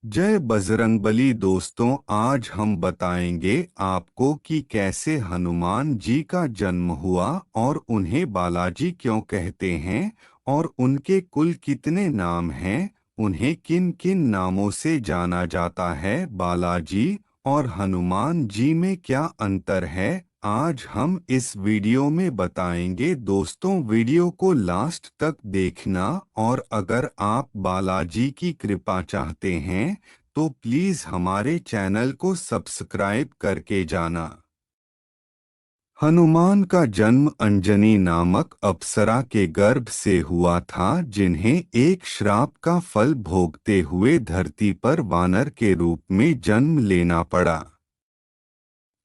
जय बजरंगबली। दोस्तों, आज हम बताएंगे आपको कि कैसे हनुमान जी का जन्म हुआ और उन्हें बालाजी क्यों कहते हैं और उनके कुल कितने नाम हैं, उन्हें किन किन नामों से जाना जाता है। बालाजी और हनुमान जी में क्या अंतर है, आज हम इस वीडियो में बताएंगे। दोस्तों, वीडियो को लास्ट तक देखना और अगर आप बालाजी की कृपा चाहते हैं तो प्लीज हमारे चैनल को सब्सक्राइब करके जाना। हनुमान का जन्म अंजनी नामक अप्सरा के गर्भ से हुआ था, जिन्हें एक श्राप का फल भोगते हुए धरती पर वानर के रूप में जन्म लेना पड़ा।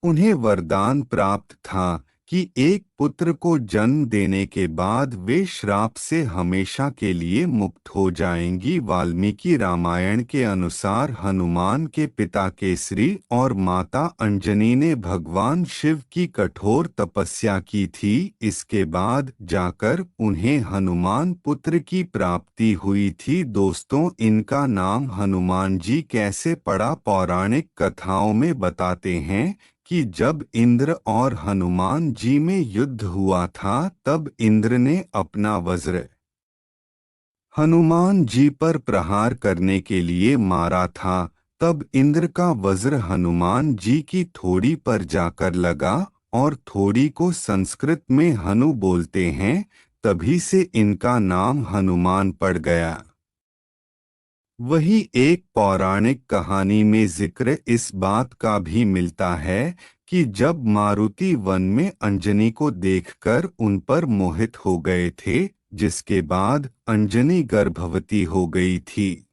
उन्हें वरदान प्राप्त था कि एक पुत्र को जन्म देने के बाद वे श्राप से हमेशा के लिए मुक्त हो जाएंगी। वाल्मीकि रामायण के अनुसार हनुमान के पिता केसरी और माता अंजनी ने भगवान शिव की कठोर तपस्या की थी। इसके बाद जाकर उन्हें हनुमान पुत्र की प्राप्ति हुई थी। दोस्तों, इनका नाम हनुमान जी कैसे पड़ा, पौराणिक कथाओं में बताते हैं कि जब इंद्र और हनुमान जी में युद्ध हुआ था तब इंद्र ने अपना वज्र हनुमान जी पर प्रहार करने के लिए मारा था। तब इंद्र का वज्र हनुमान जी की थोड़ी पर जाकर लगा और थोड़ी को संस्कृत में हनु बोलते हैं, तभी से इनका नाम हनुमान पड़ गया। वही एक पौराणिक कहानी में जिक्र इस बात का भी मिलता है कि जब मारुति वन में अंजनी को देखकर उन पर मोहित हो गए थे, जिसके बाद अंजनी गर्भवती हो गई थी।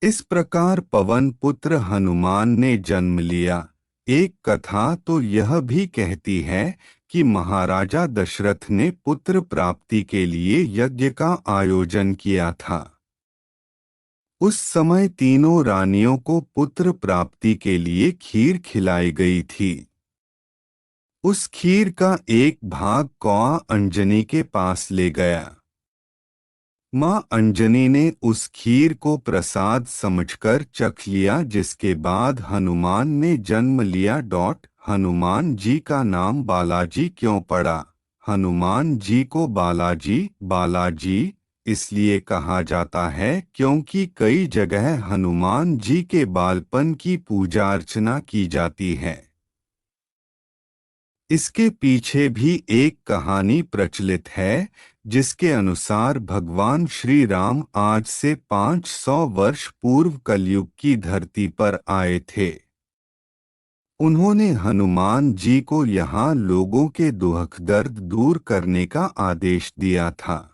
इस प्रकार पवन पुत्र हनुमान ने जन्म लिया। एक कथा तो यह भी कहती है कि महाराजा दशरथ ने पुत्र प्राप्ति के लिए यज्ञ का आयोजन किया था। उस समय तीनों रानियों को पुत्र प्राप्ति के लिए खीर खिलाई गई थी। उस खीर का एक भाग कौआ अंजनी के पास ले गया। मां अंजनी ने उस खीर को प्रसाद समझकर चख लिया, जिसके बाद हनुमान ने जन्म लिया। हनुमान जी का नाम बालाजी क्यों पड़ा? हनुमान जी को बालाजी इसलिए कहा जाता है क्योंकि कई जगह हनुमान जी के बालपन की पूजा अर्चना की जाती है। इसके पीछे भी एक कहानी प्रचलित है, जिसके अनुसार भगवान श्री राम आज से 500 वर्ष पूर्व कलयुग की धरती पर आए थे। उन्होंने हनुमान जी को यहाँ लोगों के दुख दर्द दूर करने का आदेश दिया था।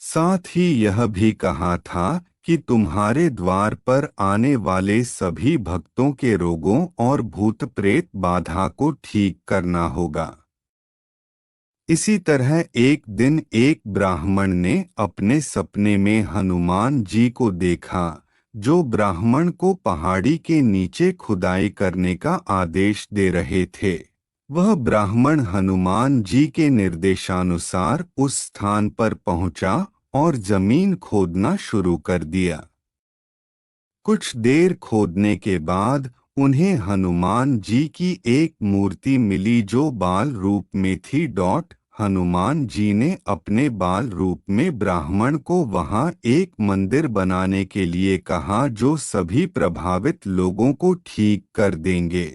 साथ ही यह भी कहा था कि तुम्हारे द्वार पर आने वाले सभी भक्तों के रोगों और भूत प्रेत बाधा को ठीक करना होगा। इसी तरह एक दिन एक ब्राह्मण ने अपने सपने में हनुमान जी को देखा, जो ब्राह्मण को पहाड़ी के नीचे खुदाई करने का आदेश दे रहे थे। वह ब्राह्मण हनुमान जी के निर्देशानुसार उस स्थान पर पहुंचा और जमीन खोदना शुरू कर दिया। कुछ देर खोदने के बाद उन्हें हनुमान जी की एक मूर्ति मिली जो बाल रूप में थी। हनुमान जी ने अपने बाल रूप में ब्राह्मण को वहां एक मंदिर बनाने के लिए कहा, जो सभी प्रभावित लोगों को ठीक कर देंगे।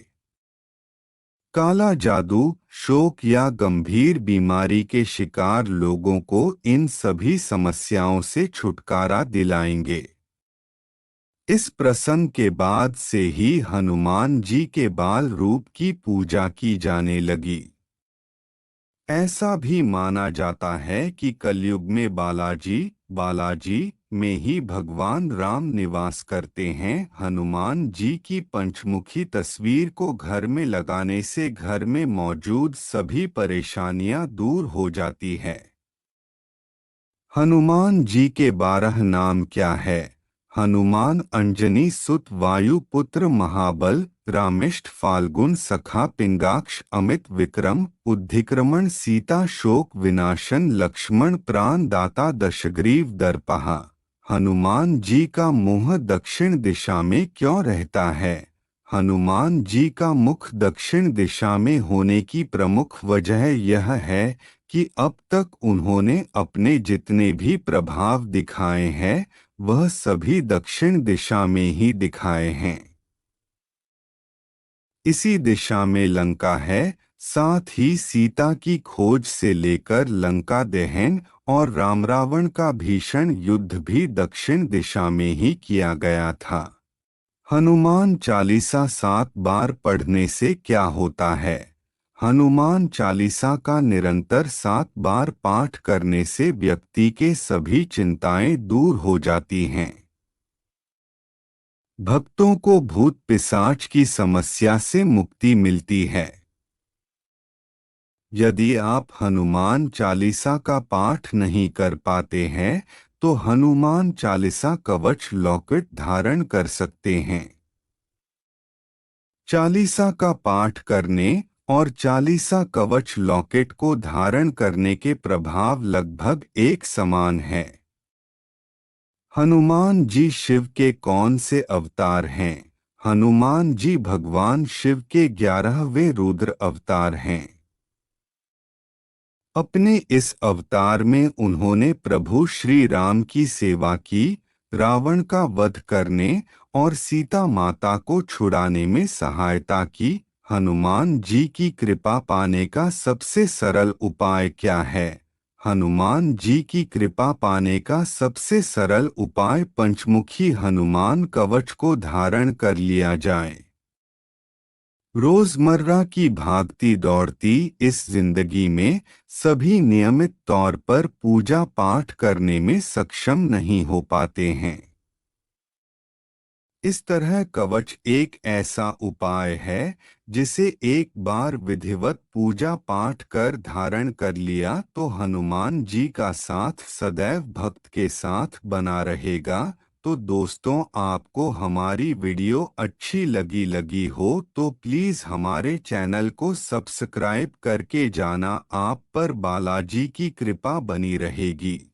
काला जादू, शोक या गंभीर बीमारी के शिकार लोगों को इन सभी समस्याओं से छुटकारा दिलाएंगे। इस प्रसंग के बाद से ही हनुमान जी के बाल रूप की पूजा की जाने लगी। ऐसा भी माना जाता है कि कलयुग में बालाजी में ही भगवान राम निवास करते हैं। हनुमान जी की पंचमुखी तस्वीर को घर में लगाने से घर में मौजूद सभी परेशानियां दूर हो जाती है। हनुमान जी के 12 नाम क्या है? हनुमान अंजनी सुत वायु पुत्र महाबल रामिष्ठ फाल्गुन सखा पिंगाक्ष अमित विक्रम उद्धिक्रमण सीता शोक विनाशन लक्ष्मण प्राण दाता दशग्रीव दर्पहा। हनुमान जी का मुंह दक्षिण दिशा में क्यों रहता है? हनुमान जी का मुख दक्षिण दिशा में होने की प्रमुख वजह यह है कि अब तक उन्होंने अपने जितने भी प्रभाव दिखाए हैं वह सभी दक्षिण दिशा में ही दिखाए हैं। इसी दिशा में लंका है, साथ ही सीता की खोज से लेकर लंका दहन और राम रावण का भीषण युद्ध भी दक्षिण दिशा में ही किया गया था। हनुमान चालीसा 7 बार पढ़ने से क्या होता है? हनुमान चालीसा का निरंतर 7 बार पाठ करने से व्यक्ति के सभी चिंताएं दूर हो जाती हैं। भक्तों को भूत पिशाच की समस्या से मुक्ति मिलती है। यदि आप हनुमान चालीसा का पाठ नहीं कर पाते हैं तो हनुमान चालीसा कवच लॉकेट धारण कर सकते हैं। चालीसा का पाठ करने और चालीसा कवच लॉकेट को धारण करने के प्रभाव लगभग एक समान है। हनुमान जी शिव के कौन से अवतार हैं? हनुमान जी भगवान शिव के 11वें रुद्र अवतार हैं। अपने इस अवतार में उन्होंने प्रभु श्री राम की सेवा की, रावण का वध करने और सीता माता को छुड़ाने में सहायता की। हनुमान जी की कृपा पाने का सबसे सरल उपाय क्या है? हनुमान जी की कृपा पाने का सबसे सरल उपाय पंचमुखी हनुमान कवच को धारण कर लिया जाए। रोजमर्रा की भागती दौड़ती इस जिंदगी में सभी नियमित तौर पर पूजा पाठ करने में सक्षम नहीं हो पाते हैं। इस तरह कवच एक ऐसा उपाय है जिसे एक बार विधिवत पूजा पाठ कर धारण कर लिया तो हनुमान जी का साथ सदैव भक्त के साथ बना रहेगा। तो दोस्तों, आपको हमारी वीडियो अच्छी लगी हो तो प्लीज़ हमारे चैनल को सब्सक्राइब करके जाना। आप पर बालाजी की कृपा बनी रहेगी।